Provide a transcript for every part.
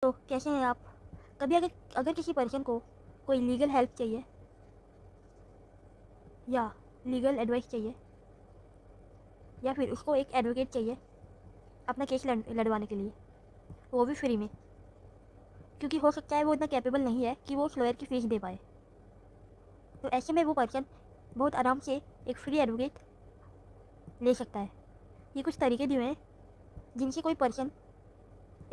तो कैसे हैं आप? कभी अगर अगर किसी पर्सन को कोई लीगल हेल्प चाहिए या लीगल एडवाइस चाहिए या फिर उसको एक एडवोकेट चाहिए अपना केस लड़वाने के लिए, वो भी फ्री में, क्योंकि हो सकता है वो इतना कैपेबल नहीं है कि वो उस लॉयर की फ़ीस दे पाए, तो ऐसे में वो पर्सन बहुत आराम से एक फ्री एडवोकेट ले सकता है। ये कुछ तरीके दिए हैं जिनसे कोई पर्सन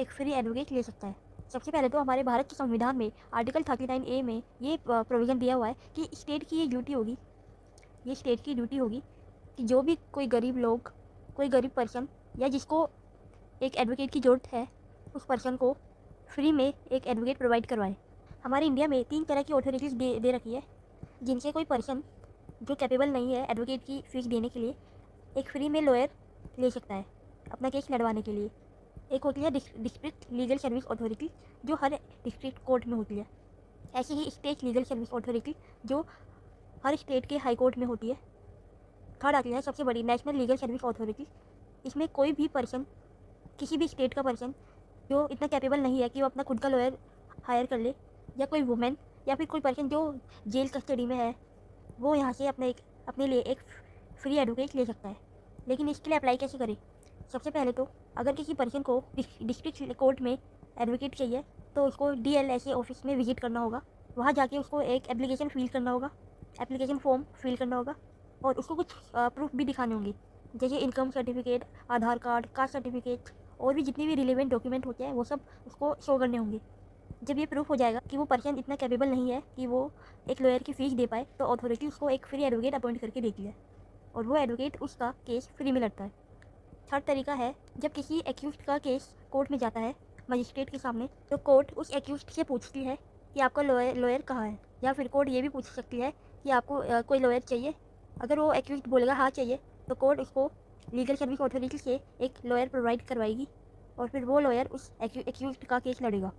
एक फ्री एडवोकेट ले सकता है। सबसे पहले तो हमारे भारत के संविधान में आर्टिकल 39A में ये प्रोविज़न दिया हुआ है कि स्टेट की ये ड्यूटी होगी, ये स्टेट की ड्यूटी होगी कि जो भी कोई गरीब लोग, कोई गरीब पर्सन या जिसको एक एडवोकेट की ज़रूरत है, उस पर्सन को फ्री में एक एडवोकेट प्रोवाइड करवाए। हमारे इंडिया में 3 तरह की अथॉरिटीज़ दे रखी है जिनसे कोई पर्सन जो कैपेबल नहीं है एडवोकेट की फ़ीस देने के लिए एक फ्री में लॉयर ले सकता है अपना केस लड़वाने के लिए। एक होती है डिस्ट्रिक्ट लीगल सर्विस अथॉरिटी, जो हर डिस्ट्रिक्ट कोर्ट में होती है। ऐसे ही स्टेट लीगल सर्विस अथॉरिटी, जो हर स्टेट के हाई कोर्ट में होती है। थर्ड आती है सबसे बड़ी नेशनल लीगल सर्विस अथॉरिटी। इसमें कोई भी पर्सन, किसी भी स्टेट का पर्सन जो इतना कैपेबल नहीं है कि वो अपना खुद का लॉयर हायर कर ले, या कोई वुमेन या फिर कोई पर्सन जो जेल कस्टडी में है, वो यहाँ से अपने लिए एक फ्री एडवोकेट ले सकता है। लेकिन इसके लिए अप्लाई कैसे करें? सबसे पहले तो अगर किसी पर्सन को डिस्ट्रिक्ट कोर्ट में एडवोकेट चाहिए तो उसको DLSA ऑफिस में विजिट करना होगा। वहाँ जाके उसको एक एप्लीकेशन फिल करना होगा, एप्लीकेशन फॉर्म फिल करना होगा, और उसको कुछ प्रूफ भी दिखाने होंगे, जैसे इनकम सर्टिफिकेट, आधार कार्ड, कास्ट सर्टिफिकेट, और भी जितने भी रिलेवेंट डॉक्यूमेंट होते हैं वो सब उसको शो करने होंगे। जब ये प्रूफ हो जाएगा कि वो पर्सन इतना कैपेबल नहीं है कि वो एक लॉयर की फ़ीस दे पाए, तो अथॉरिटी उसको एक फ्री एडवोकेट अपॉइंट करके देती है और वो एडवोकेट उसका केस फ्री में लड़ता है। थर्ड तरीका है, जब किसी एक्यूज़्ड का केस कोर्ट में जाता है मजिस्ट्रेट के सामने, तो कोर्ट उस एक्यूज़्ड से पूछती है कि आपका लॉयर कहाँ है, या फिर कोर्ट ये भी पूछ सकती है कि आपको कोई लॉयर चाहिए। अगर वो एक्यूज़्ड बोलेगा हाँ चाहिए, तो कोर्ट उसको लीगल सर्विस अथॉरिटी से एक लॉयर प्रोवाइड करवाएगी और फिर वो लॉयर उस एक्यूज़्ड का केस लड़ेगा।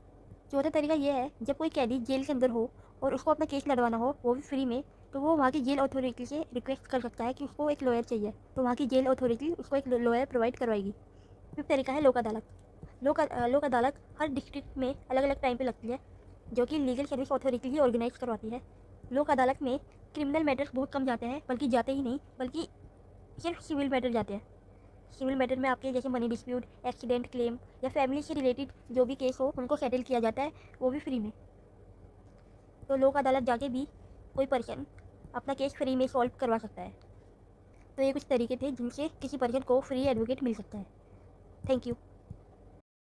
चौथा तरीका ये है, जब कोई कैदी जेल के अंदर हो और उसको अपना केस लड़वाना हो, वो भी फ्री में, तो वो वहाँ की जेल अथॉरिटी से रिक्वेस्ट कर सकता है कि उसको एक लॉयर चाहिए, तो वहाँ की जेल अथॉरिटी उसको एक लॉयर प्रोवाइड करवाएगी। फिफ्थ तरीका है लोक अदालत। लोक अदालत हर डिस्ट्रिक्ट में अलग अलग टाइम पे लगती है, जो कि लीगल सर्विस अथॉरिटी ही ऑर्गेनाइज करवाती है। लोक अदालत में क्रिमिनल मैटर्स बहुत कम जाते हैं, बल्कि जाते ही नहीं, बल्कि सिर्फ सिविल मैटर जाते हैं। सिविल मैटर में आपके जैसे मनी डिस्प्यूट, एक्सीडेंट क्लेम या फैमिली से रिलेटेड जो भी केस हो, उनको सेटल किया जाता है, वो भी फ्री में। तो लोक अदालत जाके भी कोई पर्सन अपना केस फ्री में सॉल्व करवा सकता है। तो ये कुछ तरीके थे जिनसे किसी पर्सन को फ्री एडवोकेट मिल सकता है। Thank you.